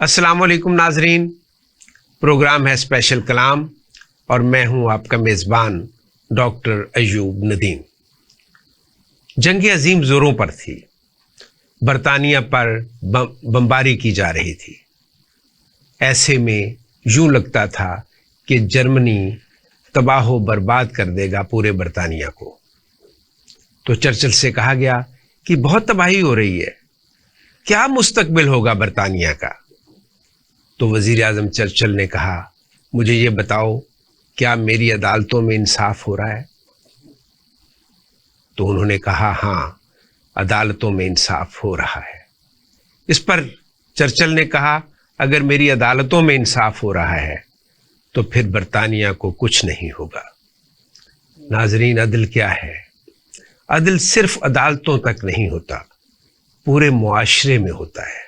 السلام علیکم ناظرین، پروگرام ہے اسپیشل کلام اور میں ہوں آپ کا میزبان ڈاکٹر ایوب ندیم۔ جنگ عظیم زوروں پر تھی، برطانیہ پر بمباری کی جا رہی تھی۔ ایسے میں یوں لگتا تھا کہ جرمنی تباہ و برباد کر دے گا پورے برطانیہ کو۔ تو چرچل سے کہا گیا کہ بہت تباہی ہو رہی ہے، کیا مستقبل ہوگا برطانیہ کا؟ تو وزیر اعظم چرچل نے کہا، مجھے یہ بتاؤ کیا میری عدالتوں میں انصاف ہو رہا ہے؟ تو انہوں نے کہا ہاں، عدالتوں میں انصاف ہو رہا ہے۔ اس پر چرچل نے کہا اگر میری عدالتوں میں انصاف ہو رہا ہے تو پھر برطانیہ کو کچھ نہیں ہوگا۔ ناظرین، عدل کیا ہے؟ عدل صرف عدالتوں تک نہیں ہوتا، پورے معاشرے میں ہوتا ہے،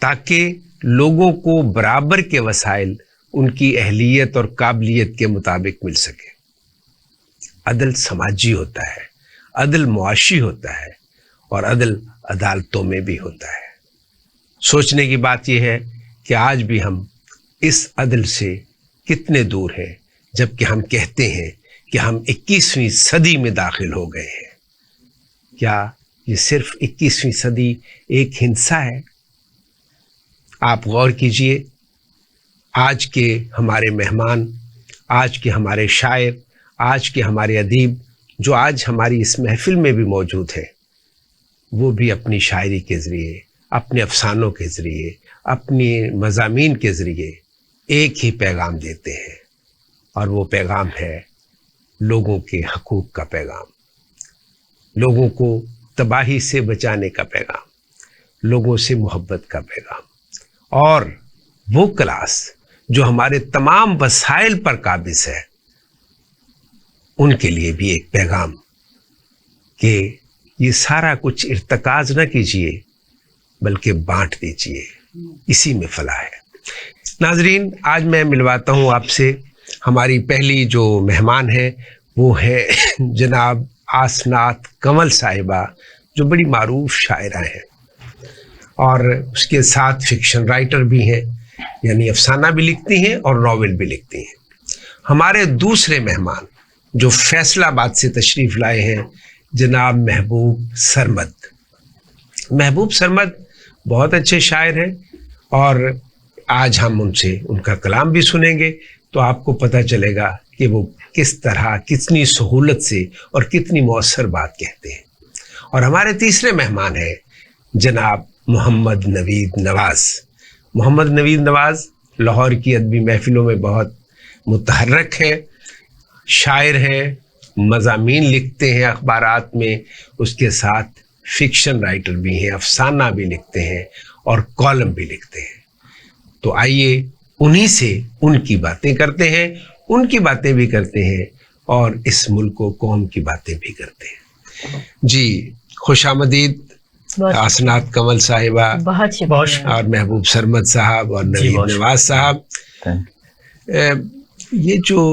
تاکہ لوگوں کو برابر کے وسائل ان کی اہلیت اور قابلیت کے مطابق مل سکے۔ عدل سماجی ہوتا ہے، عدل معاشی ہوتا ہے، اور عدل عدالتوں میں بھی ہوتا ہے۔ سوچنے کی بات یہ ہے کہ آج بھی ہم اس عدل سے کتنے دور ہیں، جبکہ ہم کہتے ہیں کہ ہم 21ویں صدی میں داخل ہو گئے ہیں۔ کیا یہ صرف 21ویں صدی ایک ہنسا ہے؟ آپ غور کیجئے، آج کے ہمارے مہمان، آج کے ہمارے شاعر، آج کے ہمارے ادیب جو آج ہماری اس محفل میں بھی موجود ہیں، وہ بھی اپنی شاعری کے ذریعے، اپنے افسانوں کے ذریعے، اپنی مضامین کے ذریعے ایک ہی پیغام دیتے ہیں، اور وہ پیغام ہے لوگوں کے حقوق کا پیغام، لوگوں کو تباہی سے بچانے کا پیغام، لوگوں سے محبت کا پیغام، اور وہ کلاس جو ہمارے تمام وسائل پر قابض ہے، ان کے لیے بھی ایک پیغام کہ یہ سارا کچھ ارتکاز نہ کیجیے بلکہ بانٹ دیجیے، اسی میں فلاح ہے۔ ناظرین، آج میں ملواتا ہوں آپ سے ہماری پہلی جو مہمان ہے، وہ ہے جناب آسنات کنول صاحبہ، جو بڑی معروف شاعرہ ہیں اور اس کے ساتھ فکشن رائٹر بھی ہیں، یعنی افسانہ بھی لکھتی ہیں اور ناول بھی لکھتی ہیں۔ ہمارے دوسرے مہمان جو فیصل آباد سے تشریف لائے ہیں، جناب محبوب سرمد۔ محبوب سرمد بہت اچھے شاعر ہیں، اور آج ہم ان سے ان کا کلام بھی سنیں گے، تو آپ کو پتہ چلے گا کہ وہ کس طرح، کتنی سہولت سے اور کتنی مؤثر بات کہتے ہیں۔ اور ہمارے تیسرے مہمان ہیں جناب محمد نوید نواز۔ محمد نوید نواز لاہور کی ادبی محفلوں میں بہت متحرک ہیں، شاعر ہیں، مضامین لکھتے ہیں اخبارات میں، اس کے ساتھ فکشن رائٹر بھی ہیں، افسانہ بھی لکھتے ہیں اور کالم بھی لکھتے ہیں۔ تو آئیے انہی سے ان کی باتیں کرتے ہیں، ان کی باتیں بھی کرتے ہیں، اور اس ملک و قوم کی باتیں بھی کرتے ہیں۔ جی، خوش آمدید آسنات کنول صاحبہ اور محبوب سرمد صاحب اور نوید نواز صاحب۔ یہ جو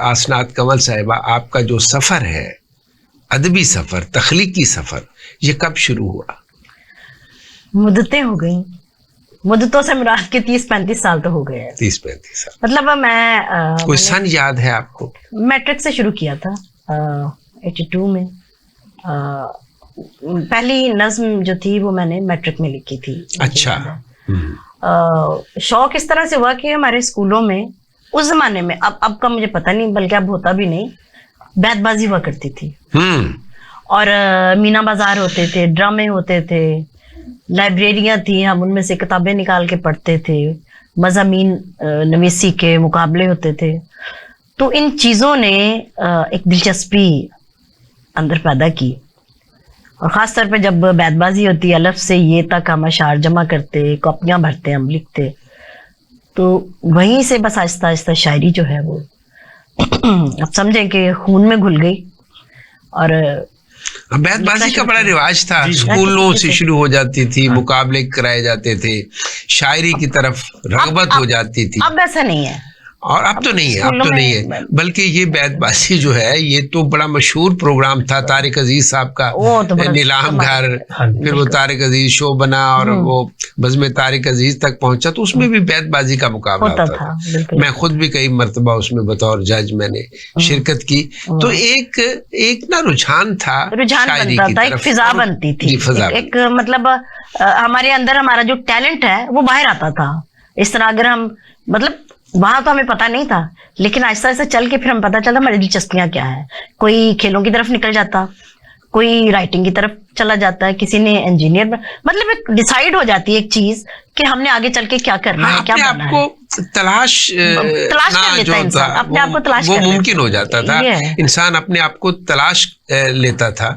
آسنات کنول صاحبہ، آپ کا جو سفر ہے، ادبی سفر، تخلیقی سفر، یہ کب شروع ہوا؟ مدتیں ہو گئیں، مدتوں سے مراد کے 30-35 سال تو ہو گئے ہیں۔ 30-35 سال مطلب میں کوئی سن یاد ہے آپ کو؟ میٹرک سے شروع کیا تھا 82 میں۔ پہلی نظم جو تھی وہ میں نے میٹرک میں لکھی تھی۔ اچھا۔ شوق اس طرح سے ہوا کہ ہمارے اسکولوں میں اس زمانے میں، اب کا مجھے پتہ نہیں، بلکہ اب ہوتا بھی نہیں، بیت بازی ہوا کرتی تھی، اور مینا بازار ہوتے تھے، ڈرامے ہوتے تھے، لائبریریاں تھیں، ہم ان میں سے کتابیں نکال کے پڑھتے تھے، مضامین نویسی کے مقابلے ہوتے تھے۔ تو ان چیزوں نے ایک دلچسپی اندر پیدا کی، اور خاص طور پہ جب بیت بازی ہوتی ہے، الف سے یہ تک ہم اشعار جمع کرتے، کاپیاں بھرتے، ہم لکھتے، تو وہیں سے بس آہستہ آہستہ شاعری جو ہے وہ اب سمجھیں کہ خون میں گھل گئی۔ اور بیت بازی کا بڑا رواج تھا، اسکولوں سے شروع ہو جاتی تھی، مقابلے کرائے جاتے تھے، شاعری کی طرف رغبت ہو جاتی تھی۔ اب ایسا نہیں ہے، اور اب تو نہیں ہے، اب تو نہیں ہے، بلکہ یہ بیت بازی جو ہے یہ تو بڑا مشہور پروگرام تھا طارق عزیز صاحب کا، نیلام گھر، پھر وہ طارق عزیز شو بنا اور وہ بزم طارق عزیز تک پہنچا، تو اس میں بھی بیت بازی کا مقابلہ ہوتا تھا. میں خود بھی کئی مرتبہ اس میں بطور جج میں نے شرکت کی. تو ایک نا رجحان تھا، شاعری کی طرف، ایک فضا بنتی تھی، ایک مطلب ہمارے اندر ہمارا جو ٹیلنٹ ہے وہ باہر آتا تھا. اس طرح اگر ہم مطلب وہاں تو ہمیں پتا نہیں تھا، لیکن آہستہ آہستہ چل کے پھر ہمیں پتا چلتا ہماری دلچسپیاں کیا ہے. کوئی کھیلوں کی طرف نکل جاتا، کوئی رائٹنگ کی طرف چلا جاتا ہے، کسی نے انجینئر، مطلب ایک ڈیسائیڈ ہو جاتی ہے ایک چیز کہ ہم نے آگے چل کے کیا کرنا ہے، کیا بننا ہے. تلاش کر لیتا انسان، اپنے آپ کو تلاش وہ ممکن ہو جاتا تھا. انسان اپنے آپ کو تلاش لیتا تھا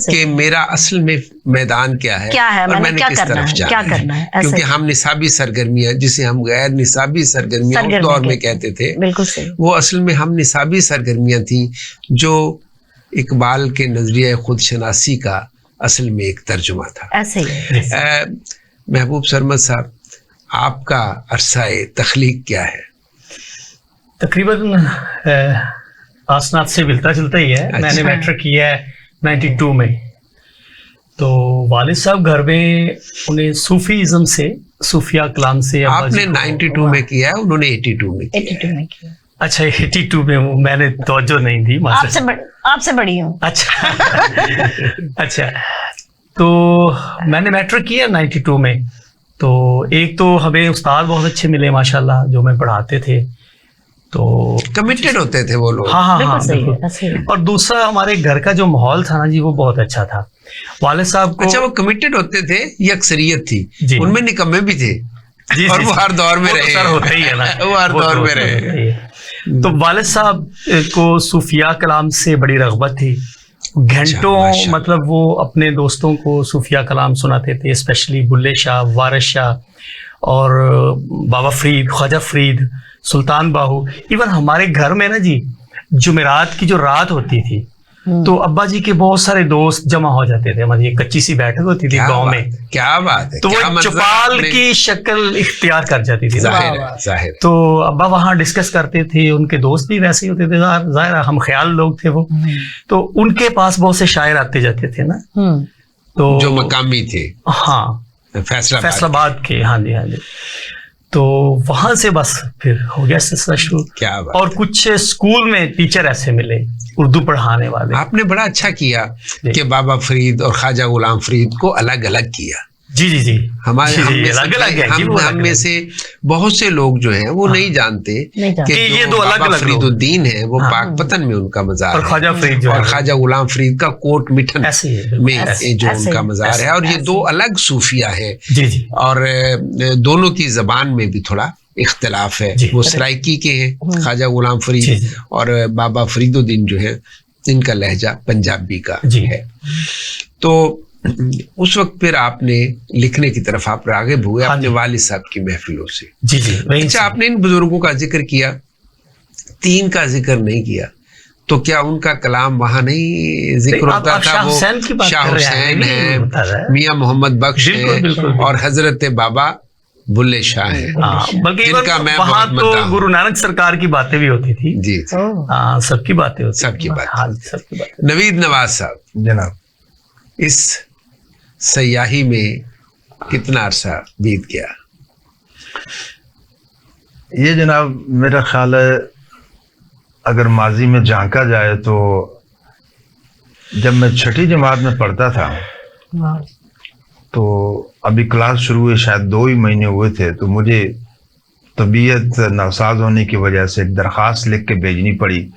کہ میرا اصل میں میدان کیا ہے اور میں نے کس طرف جانا ہے. کیونکہ ہم نصابی سرگرمیاں، جسے ہم غیر نصابی سرگرمیاں اس دور میں کہتے تھے، وہ اصل میں ہم نصابی سرگرمیاں تھیں جو اقبال کے نظریہ خود شناسی کا اصل میں ایک ترجمہ تھا. ایسے ہی محبوب سرمد صاحب، آپ کا عرصہ تخلیق کیا ہے؟ تقریباً آسنات سے ملتا جلتا ہی ہے. میں نے میٹرک کیا ہے 92 میں. تو والد صاحب گھر میں انہیں صوفیزم سے، صوفیہ کلام سے. آپ نے 92 میں کیا ہے، انہوں نے 82 میں کیا. اچھا 82 میں ہوں، میں نے توجہ نہیں دی. آپ سے بڑی ہوں. اچھا اچھا. تو میں نے میٹرک کیا 92 میں. تو ایک تو ہمیں استاد بہت اچھے ملے ماشاءاللہ جو میں پڑھاتے تھے، تو کمیٹڈ ہوتے تھے وہ لوگ. ہاں. اور دوسرا ہمارے گھر کا جو ماحول تھا نا جی، وہ بہت اچھا تھا. والد صاحب کو، اچھا وہ کمیٹڈ ہوتے تھے، یہ اکثریت تھی، ان میں نکمے بھی تھے اور وہ ہر دور میں رہے. ہوتا ہی ہے نا، وہ ہر دور میں رہے. تو والد صاحب کو صوفیہ کلام سے بڑی رغبت تھی. گھنٹوں مطلب وہ اپنے دوستوں کو صوفیہ کلام سناتے تھے، اسپیشلی بلے شاہ، وارث شاہ اور بابا فرید، خواجہ فرید، سلطان باہو. ایون ہمارے گھر میں نا جی جمعرات کی جو رات ہوتی تھی تو ابا جی کے بہت سارے دوست جمع ہو جاتے تھے. ہماری ایک کچی سی بیٹھک ہوتی تھی گاؤں میں. کیا بات ہے. تو وہ چوپال کی شکل اختیار کر جاتی تھی. ظاہر. تو ابا وہاں ڈسکس کرتے تھے، ان کے دوست بھی ویسے ہی ہوتے تھے، ظاہر ہم خیال لوگ تھے وہ. تو ان کے پاس بہت سے شاعر آتے جاتے تھے نا، تو جو مقامی تھے، ہاں فیصل آباد کے. ہاں جی. تو وہاں سے بس پھر ہو گیا سلسلہ شروع. اور کچھ اسکول میں ٹیچر ایسے ملے اردو پڑھانے والے. آپ نے بڑا اچھا کیا کہ بابا فرید اور خواجہ غلام فرید کو الگ الگ کیا. جی ہمارے ہم میں سے بہت سے لوگ جو ہیں وہ نہیں جانتے کہ یہ دو بابا فرید الدین ہیں وہ پاک پتن میں ان کا مزار ہے، اور خواجہ غلام فرید کا کوٹ مٹھن میں جو ان کا مزار ہے. اور یہ دو الگ صوفیہ ہیں، اور دونوں کی زبان میں بھی تھوڑا اختلاف ہے. وہ سرائکی کے ہیں خواجہ غلام فرید، اور بابا فرید الدین جو ہے ان کا لہجہ پنجابی کا ہے. تو اس وقت پھر آپ نے لکھنے کی طرف آپ راغب ہوئے اپنے والد صاحب کی محفلوں سے. اچھا، آپ نے ان بزرگوں کا ذکر کیا، 3 کا ذکر نہیں کیا، تو کیا ان کا کلام وہاں نہیں ذکر ہوتا تھا؟ وہ شاہ حسین ہیں، میاں محمد بخش ہیں، اور حضرت بابا بلے شاہ ہیں، جن کا میں بہت مداح ہوں. گرو نانک سرکار کی باتیں بھی ہوتی تھی. جی سب کی باتیں ہوتی، سب کی بات. نوید نواز صاحب جناب، اس سیاحی میں کتنا عرصہ بیت گیا؟ یہ جناب میرا خیال ہے اگر ماضی میں جھانکا جائے تو جب میں 6ٹھی جماعت میں پڑھتا تھا تو ابھی کلاس شروع ہوئے شاید 2 ہی مہینے ہوئے تھے، تو مجھے طبیعت ناساز ہونے کی وجہ سے ایک درخواست لکھ کے بھیجنی پڑی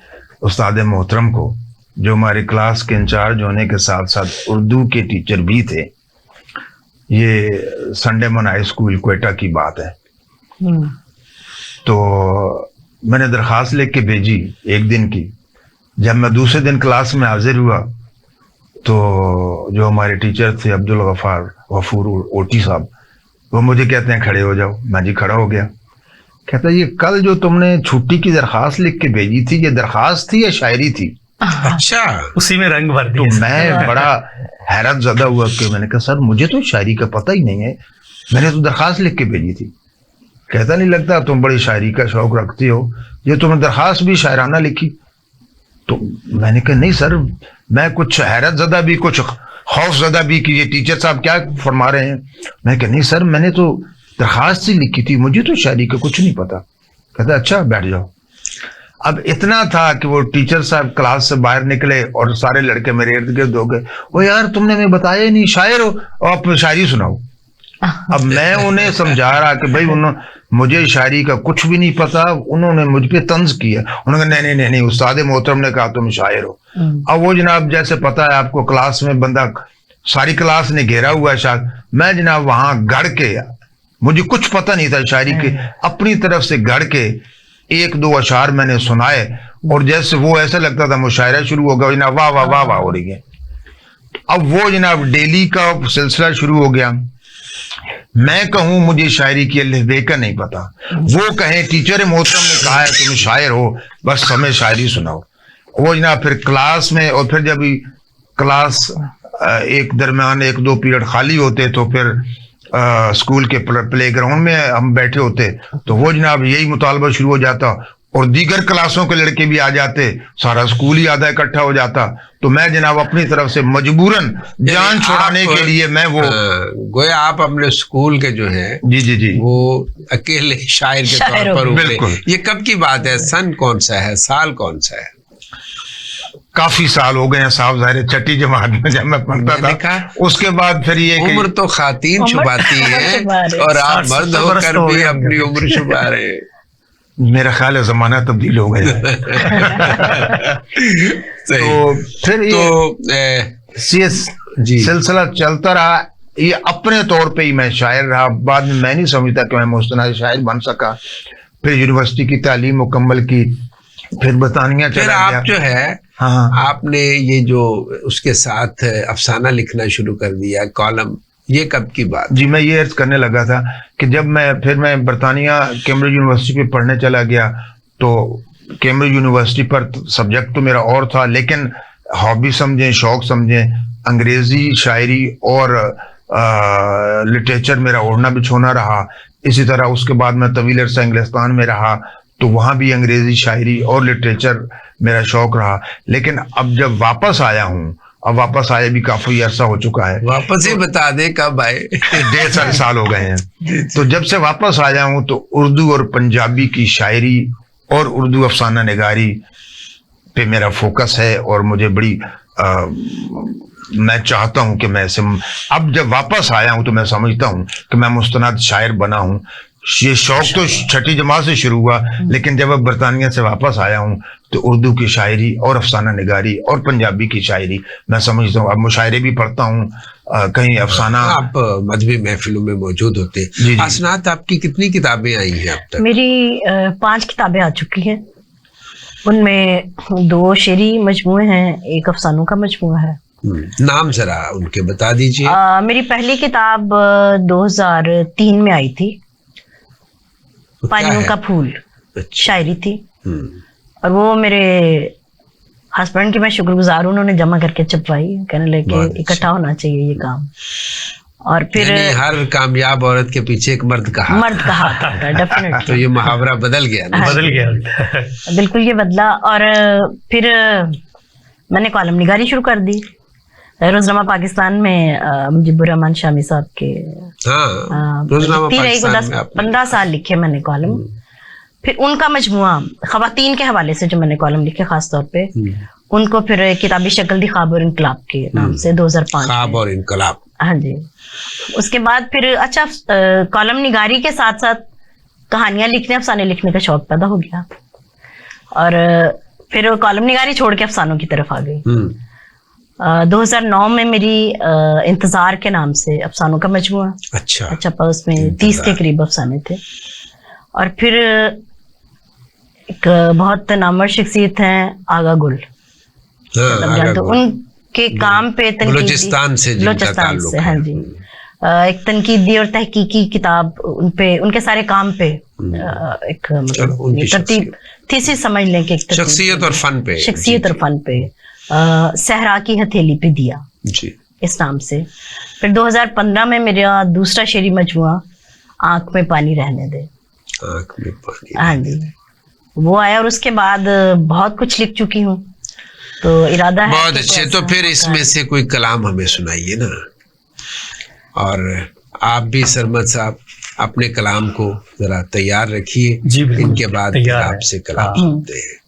استاد محترم کو، جو ہماری کلاس کے انچارج ہونے کے ساتھ ساتھ اردو کے ٹیچر بھی تھے. یہ سنڈے من ہائی اسکول کوئٹہ کی بات ہے. تو میں نے درخواست لکھ کے بھیجی 1 دن کی. جب میں دوسرے دن کلاس میں حاضر ہوا تو جو ہمارے ٹیچر تھے غفور اوٹی صاحب، وہ مجھے کہتے ہیں کھڑے ہو جاؤ. میں جی کھڑا ہو گیا. کہتا ہے یہ کل جو تم نے چھٹی کی درخواست لکھ کے بھیجی تھی، یہ درخواست تھی یا شاعری تھی؟ اچھا، اسی میں رنگ بھر دیا. تو میں بڑا حیرت زدہ ہوا کہ میں نے کہا سر مجھے تو شاعری کا پتہ ہی نہیں ہے، میں نے تو درخواست لکھ کے بھیجی تھی. कहता नहीं लगता तुम बड़ी शायरी का शौक रखती हो, ये तुमने दरखास्त भी शायराना लिखी। तो मैंने कहा नहीं सर, मैं कुछ हैरत ज़दा भी, कुछ खौफ ज़दा भी कि ये टीचर साहब क्या फरमा रहे हैं। मैं कहा नहीं सर, मैंने तो दरखास्त ही लिखी थी, मुझे तो शायरी का कुछ नहीं पता। कहता अच्छा बैठ जाओ। अब इतना था कि वो टीचर साहब क्लास से बाहर निकले और सारे लड़के मेरे इर्द गिर्द हो गए, वो यार तुमने हमें बताया नहीं, शायर हो और आप शायरी सुनाओ। अब मैं उन्हें समझा रहा कि भाई मुझे शायरी का कुछ भी नहीं पता, उन्होंने मुझ पे तंज किया। उन्होंने कहा नहीं नहीं नहीं, उस्ताद मोहतरम ने कहा तुम शायर हो। अब वो जनाब जैसे पता है आपको, क्लास में बंदा सारी क्लास ने घेरा हुआ है शायद, मैं जनाब वहां गढ़ के, मुझे कुछ पता नहीं था शायरी के, अपनी तरफ से गढ़ के एक दो अशार मैंने सुनाए और जैसे वो ऐसा लगता था मुशायरा शुरू हो गया, जनाब वाह वाह वाह वाह हो रही है। अब वो जनाब डेली का सिलसिला शुरू हो गया। मैं कहूं मुझे शायरी की अल्लाह का नहीं पता, वो कहें टीचर मोहतरम ने कहा है तुम शायर हो, बस हमें शायरी सुनाओ। वो जनाब फिर क्लास में, और फिर जब क्लास एक दरमियान एक दो पीरियड खाली होते तो फिर स्कूल के प्ले ग्राउंड में हम बैठे होते तो वो जनाब यही मुतालबा शुरू हो जाता और दीगर क्लासों के लड़के भी आ जाते, सारा स्कूल ही आधा इकट्ठा हो जाता। तो मैं जनाब अपनी तरफ से मजबूरन जान छुड़ाने के लिए मैं वो गोया आप अपने स्कूल के जो है जी जी जी वो अकेले शायर के तौर पर बिल्कुल। ये कब की बात है, सन कौन सा है, साल कौन सा है? काफी साल हो गए हैं साहब, ज़ाहिर छठी जमात में जब मैं पढ़ता था। उसके बाद फिर ये उम्र तो खातीन छुपाती है और आप मर्द होकर भी अपनी उम्र छुपा रहे हैं। मेरा ख्याल है जमाना तब्दील हो गया। तो फिर ये सिलसिला चलता रहा। ये अपने तौर पे ही मैं शायर रहा, बाद में मैं नहीं समझता कि मैं मुस्तनद शायर बन सका। फिर यूनिवर्सिटी की तालीम मुकम्मल की, फिर बरतानिया चला गया। आप जो है हाँ आपने ये जो उसके साथ अफसाना लिखना शुरू कर दिया, कॉलम, ये कब की बात? जी मैं ये अर्ज करने लगा था कि जब मैं बरतानिया कैम्ब्रिज यूनिवर्सिटी पे पढ़ने चला गया तो कैम्ब्रिज यूनिवर्सिटी पर सब्जेक्ट तो मेरा और था, लेकिन हॉबी समझें, शौक समझें, अंग्रेजी शायरी और लिटरेचर मेरा ओढ़ना बिछोना रहा। इसी तरह उसके बाद मैं तवील अरसा इंग्लिस्तान में रहा तो वहाँ भी अंग्रेजी शायरी और लिटरेचर मेरा शौक रहा। लेकिन अब जब वापस आया हूँ, अब वापस आए भी काफी अरसा हो चुका है। वापस ही बता दे कब आए। 1.5 साल हो गए हैं। तो जब से वापस आया हूँ तो उर्दू और पंजाबी की शायरी और उर्दू अफसाना निगारी पे मेरा फोकस है और मुझे बड़ी मैं चाहता हूँ कि मैं अब जब वापस आया हूँ तो मैं समझता हूँ कि मैं मुस्तनद शायर बना हूँ। ये शौक तो छठी जमात से शुरू हुआ, लेकिन जब अब बरतानिया से वापस आया हूँ तो उर्दू की शायरी और अफसाना निगारी और पंजाबी की शायरी मैं समझता हूँ। अब मुशायरे भी पढ़ता हूँ, कहीं अफसाना। आप मजहबी महफिलों में मौजूद होते हैं। असनात आपकी कितनी किताबें आई हैं अब तक? मेरी 5 किताबें आ चुकी हैं। उनमें 2 शेरी मजमूए हैं, एक अफसानों का मजमूआ है। नाम जरा उनके बता दीजिए। मेरी पहली किताब 2003 में आई थी, पानियों का फूल, शायरी थी। और वो मेरे हस्बैंड की मैं शुक्रगुजार हूँ, उन्होंने जमा करके छपवाई, कहने लगे इकट्ठा होना चाहिए ये काम। और फिर हर कामयाब औरत के पीछे एक मर्द का हाथ होता है, डेफिनेटली। तो ये मुहावरा बदल गया ना? बदल गया। बिल्कुल ये बदला। और फिर मैंने कॉलम निगारी शुरू कर दी। रोजनामा पाकिस्तान में मुजीबुर रहमान शामी साहब के रोजनामा पाकिस्तान में 15 साल लिखे मैंने कॉलम। फिर उनका मजमुआ खवातीन के हवाले से जो मैंने कॉलम लिखे खास तौर पे, उनको फिर किताबी शक्ल दी ख्वाब और इनकलाब के नाम से 2005। ख्वाब और इनकलाब, हाँ जी। उसके बाद फिर अच्छा कॉलम निगारी के साथ साथ कहानियां लिखने, अफसाने लिखने का शौक पैदा हो गया और फिर कॉलम निगारी छोड़ के अफसानों की तरफ आ गई। 2009 में मेरी इंतजार के नाम से अफसानों का मजमुआ अच्छा उसमें 30 के करीब अफसाने थे। और फिर एक बहुत नामवर शख्सियत हैं आगा गुल, तो उनके काम पे बलूचिस्तान से हाँ जी, एक तनकीदी और तहकीकी किताब उनपे, उनके सारे काम पे एक मतलब तरतीब थीसिस समझ लें कि शख्सियत और फन पे सहरा की हथेली पे दिया जी, इस नाम से। फिर 2015 में मेरा दूसरा शेरी मजमुआ आंख में पानी रहने दे, आंख में पानी। हाँ जी, वो आया और उसके बाद बहुत कुछ लिख चुकी हूँ, तो इरादा है। बहुत अच्छे। तो फिर इसमें से कोई कलाम हमें सुनाइए ना, और आप भी सरमद साहब अपने कलाम को जरा तैयार रखिए। जी बिल्कुल, इनके बाद फिर तैयार है। आपसे कलाम सुनते हैं।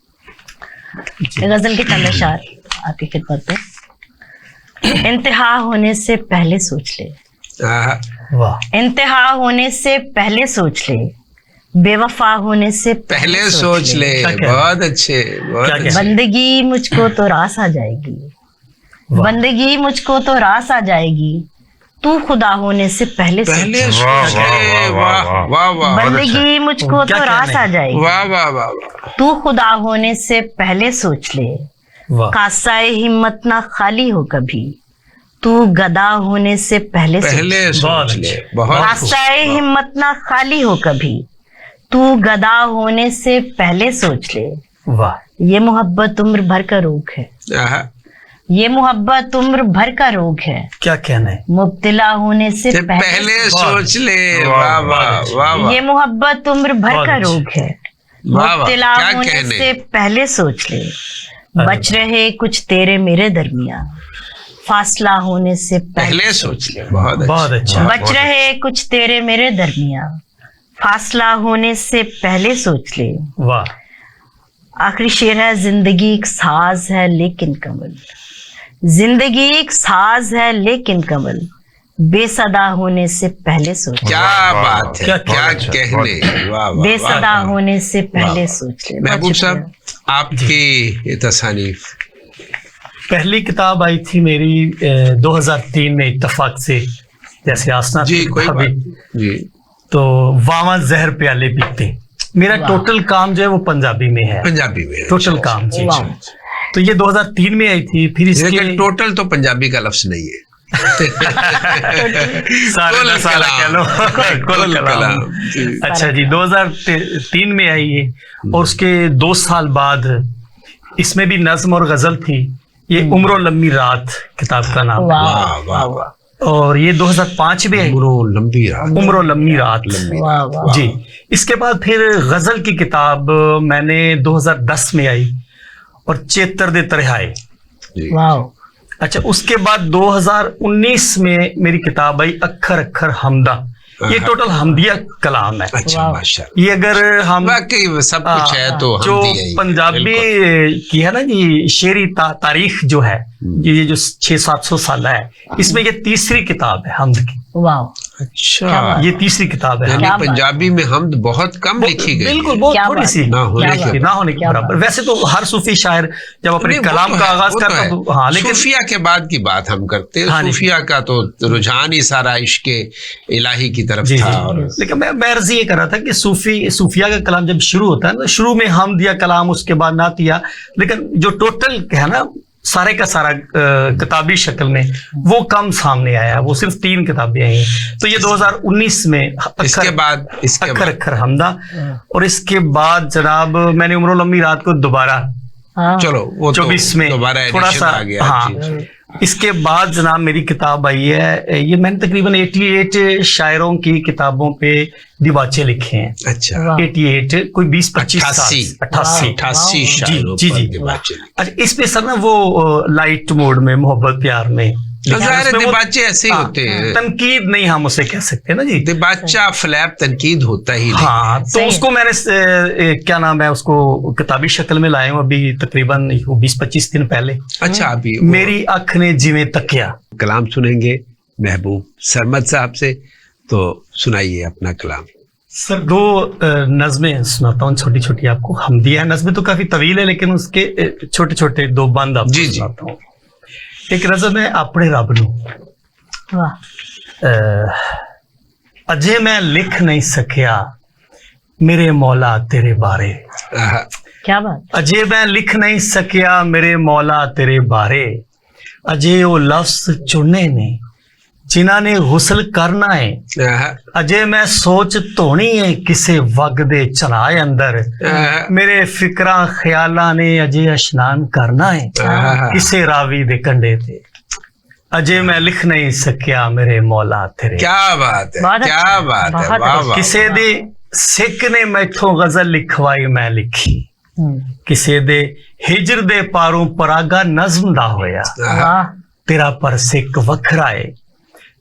गजल के चंद अशार आपकी खिदमत में। इंतहा होने से पहले सोच ले, आहा, वाह, इंतहा होने से पहले सोच ले, बेवफा होने से पहले सोच ले। क्या कहना? बहुत अच्छे, बहुत क्या अच्छे। कहना? बंदगी मुझको तो रास आ जाएगी, वाह। बंदगी मुझको तो रास आ जाएगी, तू खुदा होने से पहले सोच पहले ले। सोच ले। वाह वाह वाह बंदगी मुझको क्या तो कहना रास है? आ जाएगी, वाह वाह वाह वाह। तू खुदा होने से पहले सोच ले, वाह, कासाए हिम्मत ना खाली हो कभी, तू गदा होने से पहले सोच ले। पहले बहुत सोच ले। अच्छे। बहुत कासाए हिम्मत ना खाली हो कभी, तू गदा होने से पहले सोच ले। वाह, ये मोहब्बत उम्र भर का रोग है, आहा, ये मोहब्बत उम्र भर का रोग है, क्या कहना है? मुब्तला होने से से पहले पहले सोच ले। वाह वाह वाह वाह ये मोहब्बत उम्र भर बहुत का अच्छे। रोग है, वाह वाह, मुब्तला क्या होने कहने। से पहले सोच ले। बच रहे कुछ तेरे मेरे दरमियां, फासला होने से पहले सोच ले। बहुत बहुत अच्छा। अच्छा। बच रहे कुछ तेरे मेरे दरमियां, फासला होने से पहले सोच ले। वाह, आखिरी शेर है, जिंदगी एक साज है लेकिन कमल, जिंदगी एक साज है लेकिन कमल, बेसदा होने से पहले सोच ले। क्या बात है, क्या क्या कहने। वाह वाह बेसदा वाह। होने से पहले सोच ले। महबूब बहुत साहब, आपकी ये तसानीफ। पहली किताब आई थी मेरी 2003 में इत्तेफाक से, जैसे आसना जी की कोई किताब बात है। जी। तो वावा जहर प्याले पीते, मेरा वाह। टोटल काम जो है वो पंजाबी में है, पंजाबी में। टोटल काम जी। वाह। तो ये 2003 में आई थी। फिर लेकिन इसके टोटल तो पंजाबी का लफ्ज नहीं है। सारे कुल का सारा कह लो, कुल कलाम। कलाम, जी। अच्छा जी, 2003 में आई है, और उसके 2 साल बाद इसमें भी नज्म और गजल थी। ये उम्रो लम्बी रात किताब का नाम, वाह वाह वाह वाह। और ये 2005 में आई, उम्रो लंबी रात। उम्रो लम्बी रात। वाह वाह। जी, इसके बाद फिर गजल की किताब मैंने 2010 में आई, और चेतर दे तरिहाए। जी। वाह। अच्छा, उसके बाद 2019 में मेरी किताब आई अक्खर अक्खर हमदा। ये टोटल हमदिया कलाम है। अच्छा, वाह। माशाल्लाह। ये अगर हम वाकई सब कुछ है तो जो हम दिए ही। पंजाबी बिल्कुल। की है ना जी, शेरी तारीख जो है, ये जो 600-700 साल है, इसमें ये तीसरी किताब है हमद की। वाह। अच्छा, ये तीसरी किताब है। यानी क्या बात। पंजाबी में हमद बहुत कम लिखी गई। बिल्कुल, है। बहुत क्या थोड़ी बात। सी ना होने क्या के बात। ना होने के क्या बराबर। बात। वैसे तो हर सूफी शायर जब अपने नहीं, वो कलाम तो का है, आगाज वो करता है। तो हाँ, लेकिन सूफिया के बाद की बात हम करते हैं। हाँ जी। सूफिया का तो रुझान ही सारा इश्क इलाही की तरफ जी था। जी, और लेकिन मैं अर्ज ये कर रहा था कि सूफिया का कलाम जब शुरू होता है ना, शुरू में हम दिया कलाम, उसके बाद नातिया, लेकिन जो टोटल है ना सारे का सारा किताबी शक्ल में वो कम सामने आया। वो सिर्फ 3 किताबें आई हैं। तो ये 2019 में इसके बाद अक्खर अक्खर हमदा, और इसके बाद जनाब मैंने उम्रो लम्बी रात को दोबारा हाँ। चलो वो 24 में दोबारा थोड़ा edition सा, आ गया। हाँ। जी। इसके बाद जनाब मेरी किताब आई है, ये मैंने तकरीबन 88 शायरों की किताबों पे दिबाचे लिखे हैं। अच्छा, वाह। 88 कोई 20-25 साल, 88 88 शायरों जी, पर जी। दिबाचे लिखे। अच्छा, इसमें सर ना वो लाइट मोड में मोहब्बत प्यार में लिखा है। ज़ाहिर है, उसमें वो- दिबाचे ऐसे ही हाँ, होते हैं। तनकीद नहीं हम उसे कह सकते ना जी। दिबाचा फ्लैप तनकीद होता ही नहीं। हाँ, तो सही है। उसको मैंने क्या नाम है, उसको किताबी शक्ल में लाया हूँ अभी तकरीबन 20-25 दिन पहले। अच्छा, अभी मेरी अख ने जिवें तकिया। कलाम सुनेंगे महबूब सरमद साहब से, तो सुनाइए अपना कलाम। सर 2 नज़में सुनाता हूँ छोटी छोटी आपको। हमदिया नज़में तो काफी तवील है, लेकिन उसके छोटे छोटे 2 बंद आपको जी, जी। सुनाता हूँ। एक नज़म है अपने रब नू। वाह। अजे मैं लिख नहीं सकिया मेरे मौला तेरे बारे। आहा, क्या बात। अजे मैं लिख नहीं सकिया मेरे मौला तेरे बारे। अजे वो लफ्ज चुने ने जिन्हां ने गुसल करना है। आहा, अजे मैं सोच धोनी है किसे वग दे चलाए अंदर। आहा, मेरे फिक्रा ख्याला ने अजे अशनान करना है आहा। किसे रावी दे कंडे ते। अजे मैं लिख नहीं सकिया मेरे मौला तेरे। क्या बात है, बहुत क्या अच्छा, बात है। बहुत वाह अच्छा। वाह। किसे दी ਸਿੱਖ ਨੇ ਮੈਥੋਂ ਗਜ਼ਲ ਲਿਖਵਾਈ ਮੈਂ ਲਿਖੀ, ਕਿਸੇ ਦੇ ਹਿਜਰ ਦੇ ਪਾਰੋਂ ਪਰਾਗਾ ਨਜ਼ਮ ਦਾ ਹੋਇਆ। वाह ਤੇਰਾ ਪਰ ਸਿੱਖ ਵੱਖਰਾ ਏ,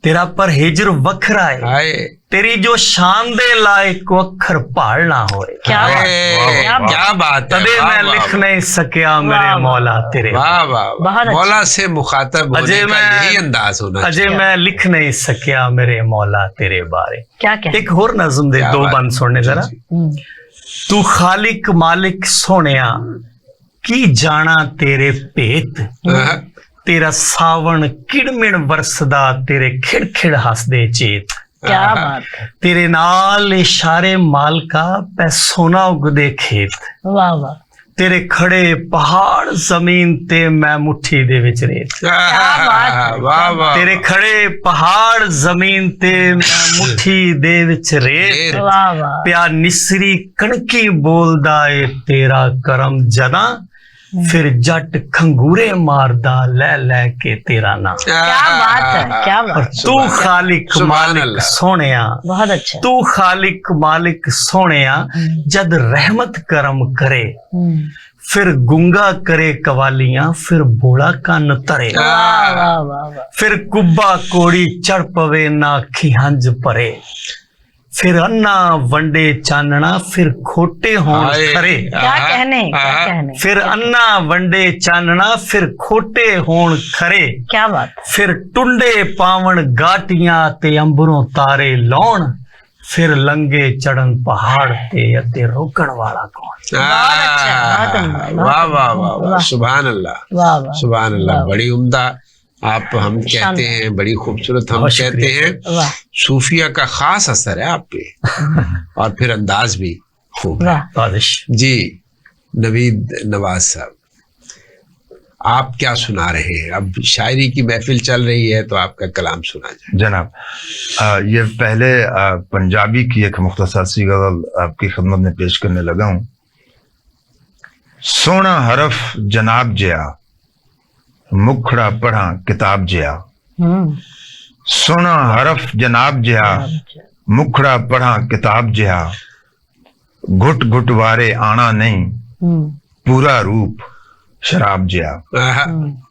ਤੇਰਾ ਪਰ ਹਿਜਰ ਵੱਖਰਾ ਏ, हाय ਤੇਰੀ ਜੋ ਸ਼ਾਨ ਦੇ ਲਾਇਕ ਅੱਖਰ ਭਾਲ ਨਾ ਹੋਏ। क्या बात हाय, क्या बात। क्या बात है, ਤਦੇ वाह, ਮੈਂ वाह, ਲਿਖ नहीं सकिया मेरे वाह, मौला तेरे। वाह वाह वाह। बहुत अच्छा। मौला से मुखातब होने अजय का मैं- यही अंदाज होना ਅਜੇ चाहिए। मैं लिख नहीं सकिया मेरे मौला तेरे बारे। क्या क्या एक होर नज़म दे क्या दो बात। बंद सुनने जरा। हम्म, तू खालिक मालिक सोनिया की जाना तेरे भेत, हाँ, तेरा सावण किड़मिण वरसदा तेरे खिड़ खिड़ हसदे चेत, क्या बात है। तेरे नाल इशारे मालका पै सोना उगदे खेत, वाह वाह तेरे खड़े पहाड़ जमीन ते मैं मुट्ठी दे विच रेत, बात है, वाह वाह। तेरे खड़े पहाड़ जमीन ते मैं मुट्ठी दे विच रेत, वाह वाह ਪਿਆ ਨਿਸਰੀ ਕਣਕੀ ਬੋਲਦਾ ਏ ਤੇਰਾ ਕਰਮ ਜਦਾਂ, ਫਿਰ ਜੱਟ ਖੰਗੂਰੇ ਮਾਰਦਾ ਲੈ ਲੈ ਕੇ ਤੇਰਾ ਨਾਂ। क्या बात है क्या बात। ਤੂੰ ਖਾਲਿਕ ਸੁਭਾਨ ਮਾਲਿਕ ਅੱਲਾਹ। ਸੋਹਣਿਆ, बहुत अच्छा। ਤੂੰ ਖਾਲਿਕ ਮਾਲਿਕ ਸੋਹਣਿਆ, ਜਦ ਰਹਿਮਤ ਕਰਮ ਕਰੇ ਫਿਰ ਗੁੰਗਾ ਕਰੇ ਕਵਾਲੀਆਂ, ਫਿਰ ਬੋਲਾ ਕੰਨ ਧਰੇ, वाह वाह वाह वाह। ਫਿਰ ਕੁੱਬਾ ਕੋੜੀ ਚੜ ਪਵੇ ਨਾ ਅੱਖੀ ਹੰਝ ਭਰੇ, ਫਿਰ ਅੰਨਾ ਵੰਡੇ ਚਾਨਣਾ, ਫਿਰ ਖੋਟੇ ਹੋਣ हाय, ਖਰੇ, क्या कहने क्या हाँ, कहने। ਫਿਰ ਅੰਨਾ ਵੰਡੇ ਚਾਨਣਾ, ਫਿਰ ਖੋਟੇ ਹੋਣ ਖਰੇ, क्या बात। ਫਿਰ ਟੁੰਡੇ ਪਾਵਣ ਗਾਟੀਆਂ ਤੇ ਅੰਬਰੋਂ ਤਾਰੇ ਲਾਉਣ, ਫਿਰ ਲੰਗੇ ਚੜਨ ਪਹਾੜ ਤੇ ਅਤੇ ਰੋਕਣ ਵਾਲਾ ਕੌਣ। बहुत अच्छा, बहुत उम्दा, बहुत वाह वाह उम्दा, वाह वाह, वाह। सुभान अल्लाह वाह वाह सुभान अल्लाह। वाह। बड़ी उम्दा आप हम कहते हैं, बड़ी खूबसूरत हम बहुत कहते शुक्रिया। हैं। वाह सूफिया का खास असर है आप पे और फिर अंदाज भी खूब है। वाह। बादिश जी नवीद नवाज साहब, आप क्या सुना रहे हैं? अब शायरी की महफिल चल रही है तो आपका कलाम सुना जाए। जनाब, ये पहले पंजाबी की एक मुख्तसर सी गज़ल आपकी खिदमत में पेश करने लगा हूँ। सोना हरफ जनाब जिया, मुखड़ा पढ़ा किताब जिया, सोना हरफ जनाब जिया, मुखड़ा पढ़ा किताब जिया, घुट घुट वारे आना नहीं, पूरा रूप शराब जिया, आहा,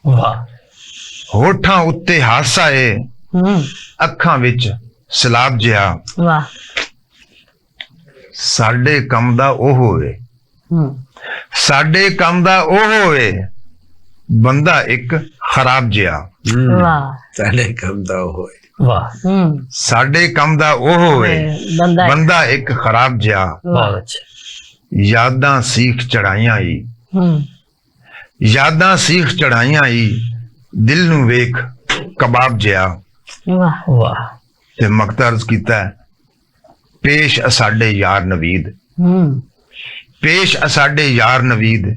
वाह होठां उत्ते हासा ए, ਅੱਖਾਂ ਵਿੱਚ ਸਲਾਬ ਜਿਹਾ, वाह ਸਾਡੇ ਕੰਮ ਦਾ ਉਹ ਹੋਵੇ, ਸਾਡੇ ਕੰਮ ਦਾ ਉਹ ਹੋਵੇ, ਬੰਦਾ ਇੱਕ ਖਰਾਬ ਜਿਹਾ, वाह पहले कम दो होए। वाह ਸਾਡੇ ਕੰਮ ਦਾ ਉਹ ਹੋਵੇ, बंदा ਬੰਦਾ ਇੱਕ ਖਰਾਬ ਜਿਹਾ, बहुत अच्छा ਯਾਦਾਂ ਸੀਖ ਚੜਾਈਆਂ ਈ, ਯਾਦਾਂ ਸੀਖ ਚੜਾਈਆਂ ਈ, ਦਿਲ ਨੂੰ ਵੇਖ ਕਬਾਬ ਜਿਹਾ। वाह वाह ਤੇ ਮਕਤਰਜ਼ ਕੀਤਾ ਹੈ, ਪੇਸ਼ ਆ ਸਾਡੇ ਯਾਰ ਨਵੀਦ, ਪੇਸ਼ ਆ ਸਾਡੇ ਯਾਰ ਨਵੀਦ,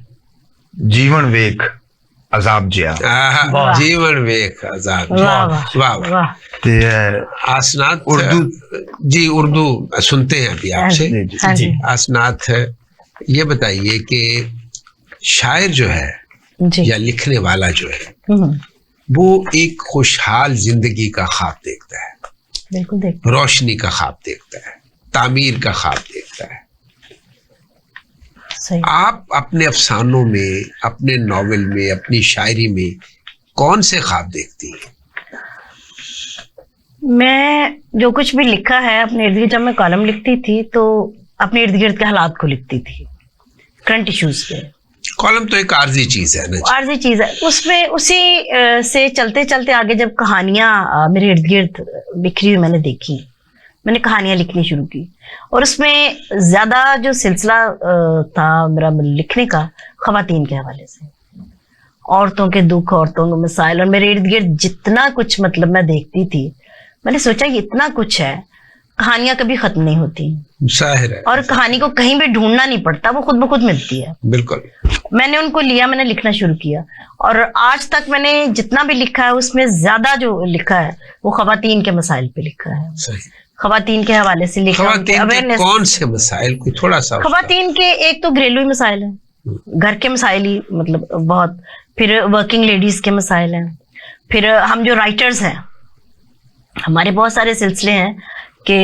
ਜੀਵਨ ਵੇਖ ਅਜ਼ਾਬ ਜਿਹਾ। आहा, वाह। जीवन वेख आजाद। वाह वाह वाह वाह। वाह ਤੇ आसनात उर्दू जी उर्दू सुनते हैं अभी आपसे। जी, जी। हाँ जी आसनात ये बताइए कि शायर जो है जी या लिखने वाला जो है वो एक खुशहाल जिंदगी का ख्वाब देखता है, बिल्कुल देख रोशनी का ख्वाब देखता है, तामीर का ख्वाब देखता है। सही। आप अपने अफसानों में, अपने नॉवेल में, अपनी शायरी में कौन से ख्वाब देखती हैं? मैं जो कुछ भी लिखा है अपने इर्द गिर्द, जब मैं कॉलम लिखती थी तो अपने इर्द गिर्द के हालात को लिखती थी, करंट इश्यूज पे। कॉलम तो एक आर्जी चीज है ना जी। आर्जी चीज है उसमें, उसी से चलते चलते आगे जब कहानियां मेरे इर्द गिर्द बिखरी हुई मैंने देखी, मैंने कहानियां लिखनी शुरू की, और उसमें ज्यादा जो सिलसिला था मेरा लिखने का खवातीन के हवाले से, औरतों के दुख, औरतों के मसाइल, और मेरे इर्द गिर्द जितना कुछ मतलब मैं देखती थी, मैंने सोचा ये इतना कुछ है, कहानियां कभी खत्म नहीं होती, जाहिर है, और कहानी को कहीं भी ढूंढना नहीं पड़ता, वो खुद ब खुद मिलती है। बिल्कुल। मैंने उनको लिया, मैंने लिखना शुरू किया, और आज तक मैंने जितना भी लिखा है उसमें ज्यादा जो लिखा है वो खवातीन के मसाइल पे लिखा है, सही। खवातीन के हवाले से लिखा है, उनके खवातीन के awareness। कौन से मसाइल कोई थोड़ा सा उसका- खवातीन के एक तो घरेलू मसाइल है, घर के मसाइल ही मतलब बहुत, फिर वर्किंग लेडीज के मसाइल हैं, फिर हम जो राइटर्स हैं हमारे बहुत सारे सिलसिले हैं कि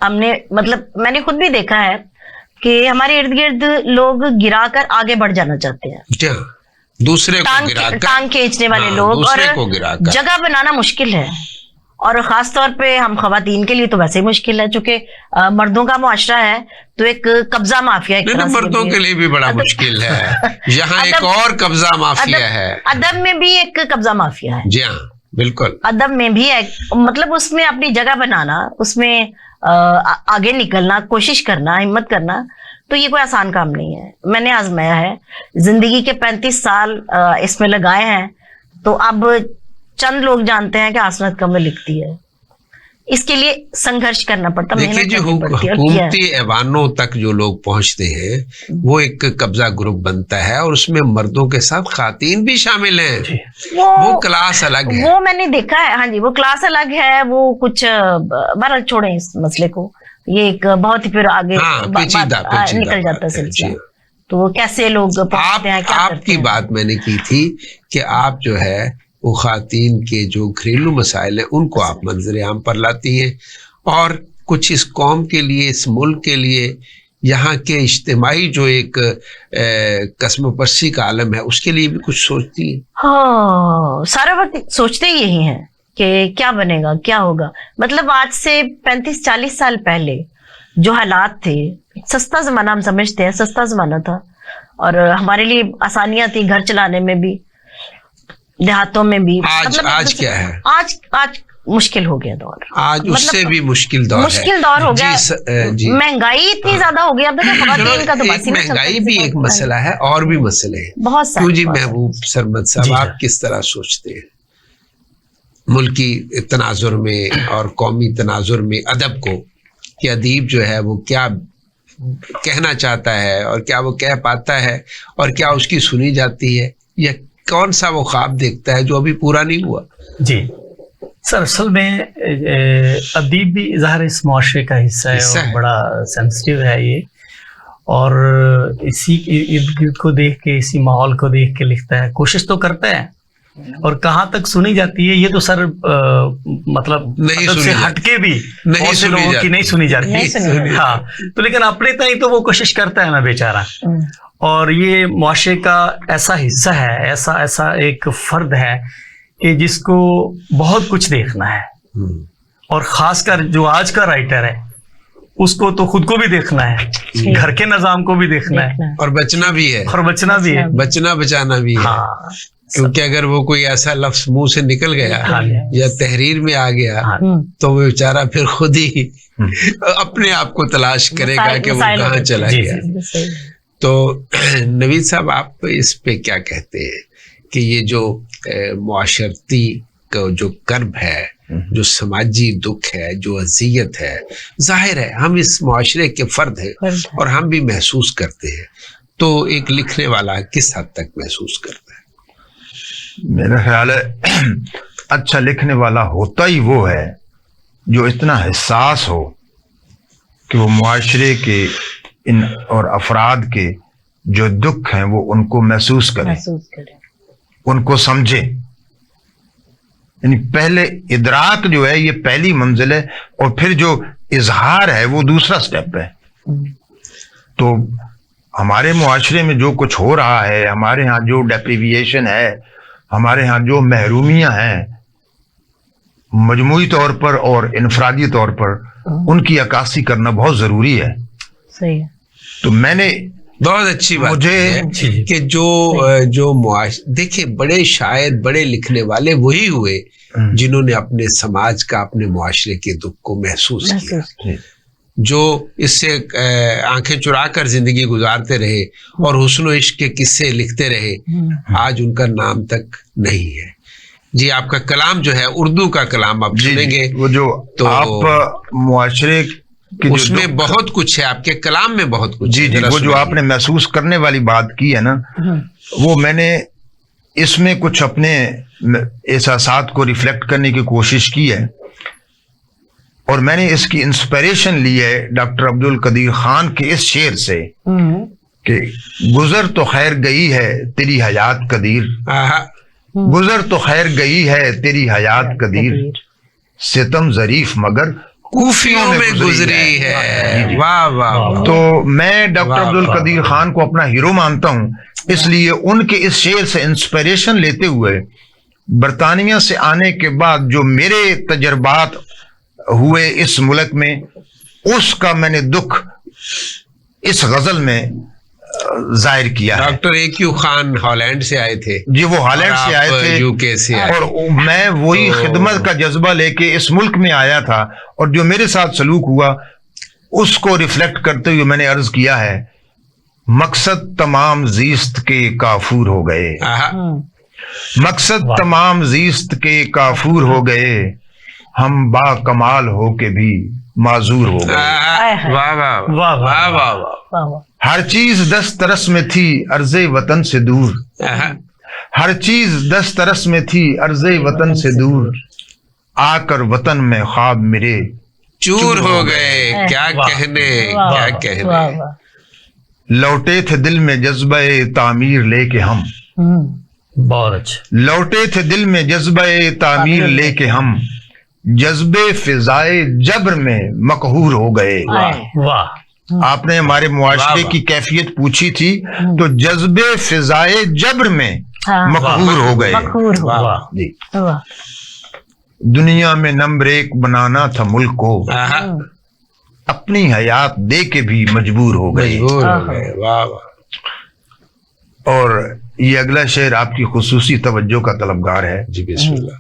हमने मतलब मैंने खुद भी देखा है कि हमारे इर्द गिर्द लोग गिरा कर आगे बढ़ जाना चाहते हैं, क्या दूसरे को गिराकर, टांग खींचने वाले हाँ, लोग, दूसरे और को गिराकर जगह बनाना मुश्किल है, और खास तौर पे हम खवातीन के लिए तो वैसे ही मुश्किल है, चूंकि मर्दों का मुआशरा है तो एक कब्जा माफिया एक तरह से मर्दों के लिए भी बड़ा मुश्किल है, यहाँ एक और कब्जा माफिया है, अदब में भी एक कब्जा माफिया है। जी हाँ बिल्कुल, अदब में भी है, मतलब उसमें अपनी जगह बनाना, उसमें आगे निकलना, कोशिश करना, हिम्मत करना, तो ये कोई आसान काम नहीं है। मैंने आजमाया है, जिंदगी के 35 साल इसमें लगाए हैं, तो अब चंद लोग जानते हैं कि आसनत कब में लिखती है, इसके लिए संघर्ष करना पड़ता, देखिए जो हुकूमती ऐवानों तक जो लोग पहुंचते हैं वो एक कब्जा ग्रुप बनता है, और उसमें मर्दों के साथ खातीन भी शामिल हैं, वो क्लास अलग है, वो मैंने देखा है। हाँ जी, वो क्लास अलग है, वो कुछ बहरहाल छोड़े इस मसले को, ये एक बहुत ही फिर आगे निकल जाता है सिलसिला, तो वो कैसे लोग पहुंचते हैं, क्या आपकी बात मैंने की थी कि आप जो है वो खातीन के जो घरेलू मसाइल हैं उनको आप मंजर आम पर लाती हैं, और कुछ इस कौम के लिए, इस मुल्क के लिए, यहाँ के इज्तिमाई जो एक कस्मपरसी का आलम है उसके लिए भी कुछ सोचती है। हाँ, सारा वक्त सोचते ही यही हैं कि क्या बनेगा, क्या होगा। मतलब आज से 35-40 साल पहले जो हालात थे, सस्ता जमाना हम समझते हैं, सस्ता जमाना था, और हमारे लिए आसानियां थी घर चलाने में भी, देहातों में भी। आज क्या है, आज मुश्किल हो गया दौर, आज उससे भी मुश्किल दौर हो गया। महंगाई इतनी ज्यादा हो गई, अब महंगाई भी एक मसला है, और भी मसले हैं बहुत सारे। क्यों जी महबूब सरमद साहब, आप किस तरह सोचते हैं मुल्की तनाजुर में और कौमी तनाजुर में अदब को, कि अदीब जो है वो क्या कहना चाहता है और क्या वो कह पाता है, और क्या उसकी सुनी जाती है, या कौन सा वो ख्वाब देखता है जो अभी पूरा नहीं हुआ? जी सर, असल में अदीब भी ज़ाहिर इस मुआशरे का हिस्सा है, और बड़ा सेंसिटिव है ये, और इसी इर्द गिर्द को देख के, इसी माहौल को देख के लिखता है, कोशिश तो करता है, और कहाँ तक सुनी जाती है ये तो सर मतलब से हटके भी बहुत से लोगों की नहीं सुनी जाती। हाँ, तो लेकिन अपने तय तो वो कोशिश करता है ना बेचारा, और ये मुआशरे का ऐसा हिस्सा है, ऐसा एक फर्द है कि जिसको बहुत कुछ देखना है, और खासकर जो आज का राइटर है उसको तो खुद को भी देखना है, घर के निजाम को भी देखना है, और बचना भी है, बचना बचाना भी है। हाँ, क्योंकि अगर वो कोई ऐसा लफ्ज मुंह से निकल गया या तहरीर में आ गया तो वो बेचारा फिर खुद ही अपने आप को तलाश करेगा कि वो कहाँ चला गया। तो नवीद साहब, आप इस पे क्या कहते हैं कि ये जो मुआशरती का जो कर्ब है, जो समाजी दुख है, जो अजियत है, जाहिर है हम इस मुआशरे के फर्द हैं और हम भी महसूस करते हैं, तो एक लिखने वाला किस हद तक महसूस करता है? मेरा ख्याल है अच्छा लिखने वाला होता ही वो है जो इतना हिस्सास हो कि वो मुआशरे के इन और अफराद के जो दुख हैं वो उनको महसूस करे, उनको समझे। यानी पहले इदराक जो है ये पहली मंजिल है, और फिर जो इजहार है वो दूसरा स्टेप है। तो हमारे मुआशरे में जो कुछ हो रहा है, हमारे यहाँ जो डेप्रिविएशन है, हमारे यहाँ जो महरूमियां हैं मजमूई तौर पर और इनफरादी तौर पर, उनकी अक्कासी करना बहुत जरूरी है। सही है। तो मैंने बहुत अच्छी बात मुझे कि जो देखिए, बड़े शायर, बड़े लिखने वाले वही हुए जिन्होंने अपने समाज का, अपने मुआशरे के दुख को महसूस किया, जो इससे आंखें चुरा कर जिंदगी गुजारते रहे और हुस्न इश्क के किस्से लिखते रहे, आज उनका नाम तक नहीं है। जी, आपका कलाम जो है, उर्दू का कलाम आप सुनेंगे, वो जो तो आप मुआशरे की उसमें बहुत कुछ है, आपके कलाम में बहुत कुछ। जी जी, वो जो आपने महसूस करने वाली बात की है ना, वो मैंने इसमें कुछ अपने एहसासात को रिफ्लेक्ट करने की कोशिश की है, और मैंने इसकी इंस्पिरेशन ली है डॉक्टर अब्दुल कदीर खान के इस शेर से कि गुजर तो खैर गई है तेरी हयात कदीर, गुजर तो खैर गई है तेरी हयात कदीर, सितम जरीफ मगर कूफियों में गुजरी है। वाह वाह वाह। तो मैं डॉक्टर अब्दुल कदीर खान को अपना हीरो मानता हूँ, इसलिए उनके इस शेर से इंस्पिरेशन लेते हुए बरतानिया से आने के बाद जो मेरे तजर्बात हुए इस मुल्क में, उसका मैंने दुख इस गजल में जाहिर किया है। डॉक्टर AQ खान हॉलैंड से आए थे जी, वो हॉलैंड से आए थे, UK से आए, और मैं वही खिदमत का जज्बा लेके इस मुल्क में आया था, और जो मेरे साथ सलूक हुआ उसको रिफ्लेक्ट करते हुए मैंने अर्ज किया है, मकसद तमाम जीस्त के काफूर हो गए, मकसद तमाम जीस्त के काफूर हो गए, हम बा कमाल हो के भी माजूर हो गए। वाह वाह वाह वाह वाह वाह। हर चीज दस्तरस में थी अर्ज़े वतन से दूर, हर चीज दस्तरस में थी अर्ज़े वतन से दूर, आकर वतन में ख्वाब मेरे चूर हो गए। क्या कहने, क्या कहने। लौटे थे दिल में जज्बे तामीर लेके हम, बहुत अच्छा। लौटे थे दिल में जज्बे तामीर लेके हम, जज्बे फिजाए जब्र में मकहूर हो गए। वाह। आपने हमारे मुआशरे की कैफियत पूछी थी, तो जज्बे फिजाए जब्र में मकहूर हो गए। जी, दुनिया में नंबर एक बनाना था मुल्क को, अपनी हयात दे के भी मजबूर हो गए। वाह वाह। और ये अगला शेर आपकी खुसूसी तवज्जो का तलबगार है। जी बिस्मिल्लाह।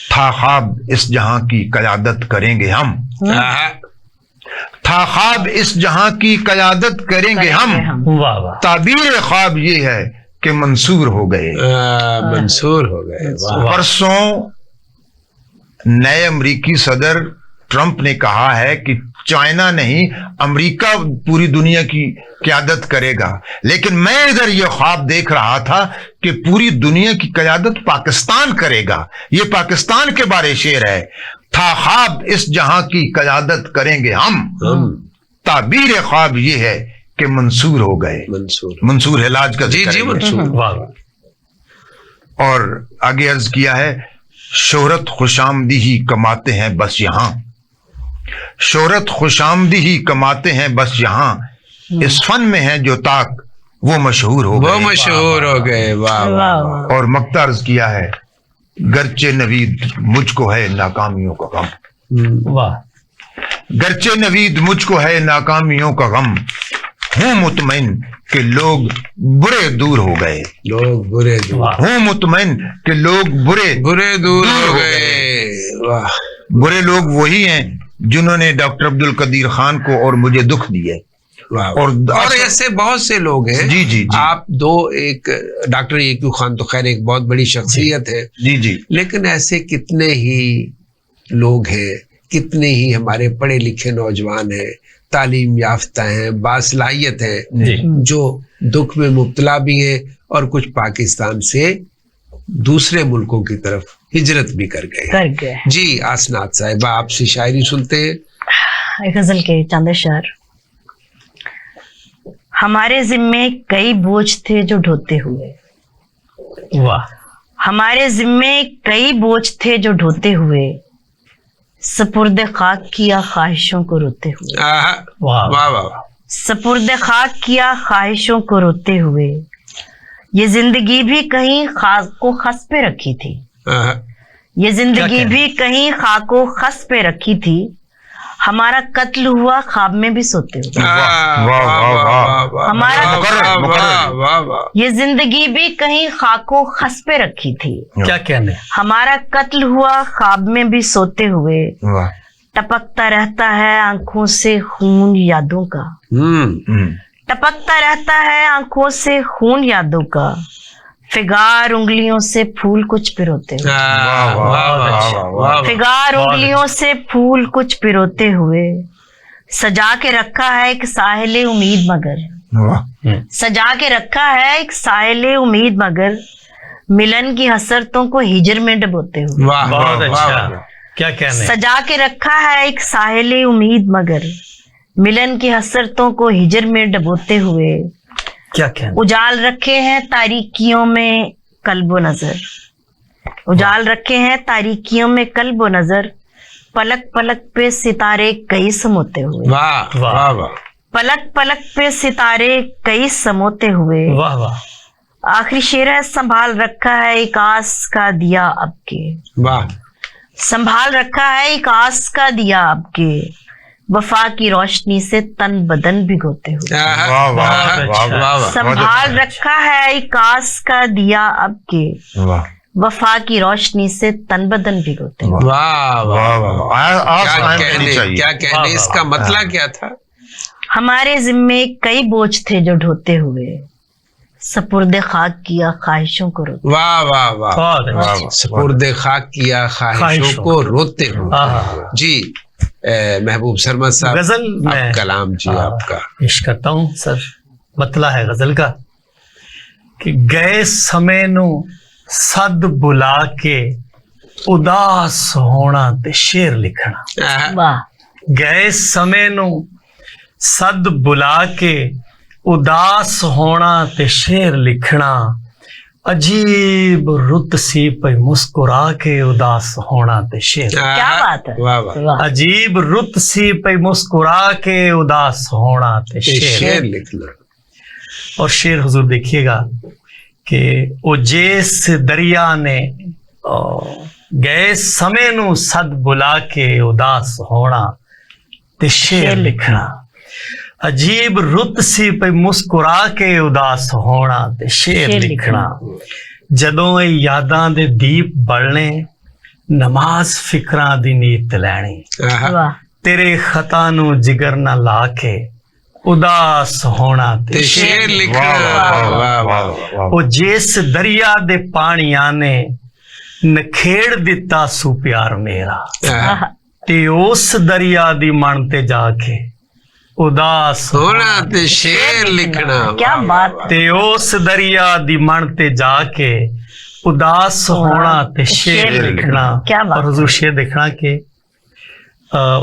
था ख्वाब इस जहां की कयादत करेंगे हम, था ख्वाब इस जहां की कयादत करेंगे हम, वाह वाह। ताबीर ख्वाब ये है कि मंसूर हो गए, मंसूर हो गए। परसों नए अमरीकी सदर ट्रंप ने कहा है कि चाइना नहीं अमेरिका पूरी दुनिया की क़यादत करेगा, लेकिन मैं इधर ये ख्वाब देख रहा था कि पूरी दुनिया की क़यादत पाकिस्तान करेगा। ये पाकिस्तान के बारे शेर है। था ख्वाब इस जहां की क़यादत करेंगे हम, ताबीर ख्वाब ये है कि मंसूर हो गए। मंसूर हिलाज का जी जी मंसूर। और आगे अर्ज किया है, शोहरत खुशामदी ही कमाते हैं बस यहाँ, शोहरत खुशामदी ही कमाते हैं बस यहाँ, इस फन में है जो ताक वो मशहूर हो गए। वो मशहूर हो गए। वाह वाह। और मक्ता अर्ज किया है, गर्चे नवीद मुझको है नाकामियों का गम, वाह। गर्चे नवीद मुझको है नाकामियों का गम, हूँ मुतमईन कि लोग बुरे दूर हो गए, लोग बुरे दूर, हूँ मुतमईन कि लोग बुरे बुरे दूर हो गए। वाह। बुरे लोग वही हैं जिन्होंने डॉक्टर अब्दुल कदीर खान को और मुझे दुख दिए। और ऐसे बहुत से लोग हैं। जी जी जी। आप दो, एक डॉक्टर AQ खान तो खैर एक बहुत बड़ी शख्सियत है, जी जी, लेकिन ऐसे कितने ही लोग हैं, कितने ही हमारे पढ़े लिखे नौजवान हैं, तालीम याफ्ता हैं, बासलाहियत हैं, जो दुख में मुब्तला भी हैं और कुछ पाकिस्तान से दूसरे मुल्कों की तरफ हिजरत भी कर गए। जी आसनात साहिबा, आपसे शायरी सुनते हैं। एक गजल के चंद शेर। हमारे जिम्मे कई बोझ थे जो ढोते हुए, वाह। हमारे जिम्मे कई बोझ थे जो ढोते हुए, सपुर्द खाक किया ख्वाहिशों को रोते हुए। वाह वाह वाह। सपुर्द खाक किया ख्वाहिशों को रोते हुए, ये जिंदगी भी कहीं खाक को खस पे रखी थी, ये जिंदगी भी कहीं खाको खस पे रखी थी, हमारा कत्ल हुआ ख्वाब में भी सोते हुए। हमारा ये जिंदगी भी कहीं खाको खस पे रखी थी, क्या कहने। हमारा कत्ल हुआ ख्वाब में भी सोते हुए, टपकता रहता है आंखों से खून यादों का, टपकता रहता है आंखों से खून यादों का, फिगार उंगलियों से फूल कुछ पिरोते हुए, फिगार उंगलियों से फूल कुछ पिरोते हुए, सजा के रखा है एक साहिल उम्मीद मगर, सजा के रखा है एक साहिल उम्मीद मगर, मिलन की हसरतों को हिजर में डबोते हुए। बहुत अच्छा, क्या कहने। सजा के रखा है एक साहिल उम्मीद मगर, मिलन की हसरतों को हिजर में डबोते हुए, क्या कहने। उजाल रखे हैं तारीकियों में कल्बो नजर, उजाल रखे हैं तारीकियों में कल्बो नजर, पलक पलक पे सितारे कई समोते हुए, वाह वाह वाह, पलक पलक पे सितारे कई समोते हुए, वाह वाह, आखिरी शेर है, संभाल रखा है एक आस का दिया आपके, वाह, संभाल रखा है एक आस का दिया आपके, वफा की रोशनी से तन बदन भिगोते हुए, वाह वाह अच्छा। वाह वाह, संभाल रखा है एक आस का दिया आपके, वाह वफा की रोशनी से तन बदन भिगोते हुए। वाह वाह वाह, वाह, आस क्या कायम कहने, करनी चाहिए। क्या कहने, वाह, इसका वाह, मतलब क्या था? हमारे जिम्मे कई बोझ थे जो ढोते हुए, सपुर्दे खाक किया ख्वाहिशों को रोते। वाह वाह वाह, बहुत अच्छा। वाह, वाह, सपुर्दे खाक किया ख्वाहिशों ख्वाहिशों को रोते हुए। हाँ, जी महबूब सरमद साहब, गजल अब में कलाम जी आपका। पेश करता हूँ सर। मतला है गजल का कि गए समय नू सद बुला के उदास होना ते शेर लिखना। वाह, गए समय नू सद बुला के उदास होना ते शेर लिखना, अजीब रुत सी पे मुस्कुरा के उदास होना ते शेर। क्या बात है। वाह वाह, वाह, अजीब रुत सी पे मुस्कुरा के उदास होना ते ये शेर। शेर लिखना। और शेर हुजूर देखिएगा कि ओ जिस दरिया ने गए समय नू सद बुला के उदास होना ते शेर लिखना, अजीब रुत सी पे मुस्कुरा के उदास होना ते शेर शेर लिखना। जदों ਇਹ यादां दे दीप बलने, नमाज फिक्रां दी नीत लैनी, आहा, वाह, तेरे खता नू जिगर ना ला के उदास होना ते ते शेर शेर लिखना। वाह वाह वाह, ਉਹ ਜਿਸ ਦਰਿਆ ਦੇ ਪਾਣੀਆਂ ਨੇ ਨਖੇੜ ਦਿੱਤਾ ਸੂ ਪਿਆਰ ਮੇਰਾ, आहा, ਤੇ ਉਸ ਦਰਿਆ ਦੀ ਮਣ ਤੇ ਜਾ ਕੇ ਉਦਾਸ होना ते शेर लिखना। क्या बात है। ਤੇ ਉਸ ਦਰਿਆ ਦੀ ਮਣ ਤੇ ਜਾ ਕੇ ਉਦਾਸ ਹੋਣਾ ਤੇ ਸ਼ੇਰ शेर ਲਿਖਣਾ। क्या बात ਔਰ ਹਜ਼ੂਰ ਸ਼ੇਰ ਦੇਖਣਾ ਕਿ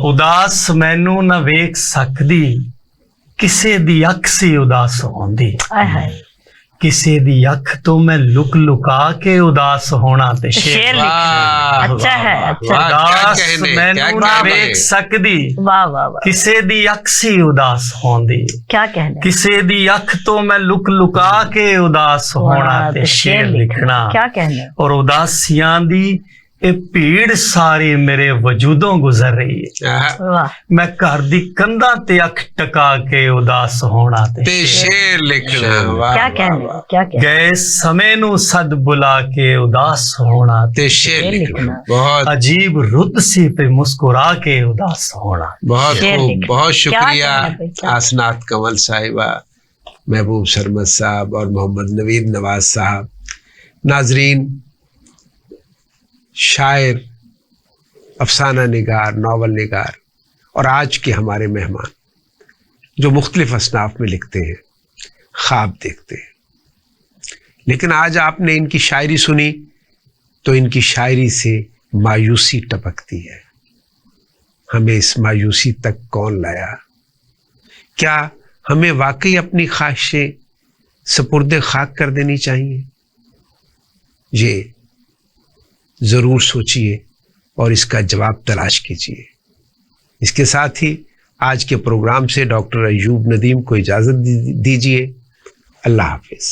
ਉਦਾਸ ਮੈਨੂੰ ਨਾ ਵੇਖ ਸਕਦੀ, ਕਿਸੇ ਦੀ ਅੱਖ ਸੀ ਉਦਾਸ ਹੁੰਦੀ, आय हाय, ਕਿਸੇ ਦੀ ਅੱਖ ਤੋਂ ਮੈਂ ਲੁਕ ਲੁਕਾ ਕੇ ਉਦਾਸ ਹੋਣਾ ਤੇ शेर ਸ਼ੇਰ लिखना। अच्छा है, अच्छा। वाह, क्या ਉਦਾਸ कहने, क्या ਮੈਨੂੰ ਨਾ कहने। ਵੇਖ ਸਕਦੀ, वाह वाह वाह, ਕਿਸੇ ਦੀ ਅੱਖ ਸੀ ਉਦਾਸ ਹੁੰਦੀ, क्या कहना। ਕਿਸੇ ਦੀ ਅੱਖ ਤੋਂ ਮੈਂ ਲੁਕ ਲੁਕਾ ਕੇ ਉਦਾਸ ਹੋਣਾ ਤੇ ਸ਼ੇਰ ਲਿਖਣਾ। क्या कहना। ਔਰ ਉਦਾਸੀਆਂ ਦੀ ਇਹ ਭੀੜ ਸਾਰੀ ਮੇਰੇ ਵਜੂਦੋਂ ਗੁਜ਼ਰ ਰਹੀ ਹੈ, आहा, वाह, ਮੈਂ ਘਰ ਦੀ ਕੰਧਾਂ ਤੇ ਅੱਖ ਟਕਾ ਕੇ ਉਦਾਸ ਹੋਣਾ ਤੇ ते शेर लिखना। वाह क्या वाह, कहना, वाह, क्या कहना। ਗਏ ਸਮੇਂ ਨੂੰ ਸਦ ਬੁਲਾ ਕੇ ਉਦਾਸ ਹੋਣਾ ਤੇ ते शेर शेर लिखना। लिखना। बहुत अजीब रुत सी पे मुस्कुरा के उदास होना। बहुत शेर खूब, लिखना। बहुत क्या शुक्रिया कहना भाई, क्या? आसनात कमल साहिबा, महबूब सरमद साहब और मोहम्मद नवीद नवाज साहब। नाजरीन, शायर, अफसाना निगार, नावल निगार और आज के हमारे मेहमान जो मुख्तलिफ असनाफ में लिखते हैं, ख्वाब देखते हैं, लेकिन आज आपने इनकी शायरी सुनी तो इनकी शायरी से मायूसी टपकती है। हमें इस मायूसी तक कौन लाया? क्या हमें वाकई अपनी ख्वाहिशें सपुर्दे खाक कर देनी चाहिए? ये ज़रूर सोचिए और इसका जवाब तलाश कीजिए। इसके साथ ही आज के प्रोग्राम से डॉक्टर अय्यूब नदीम को इजाज़त दीजिए। अल्लाह हाफिज़।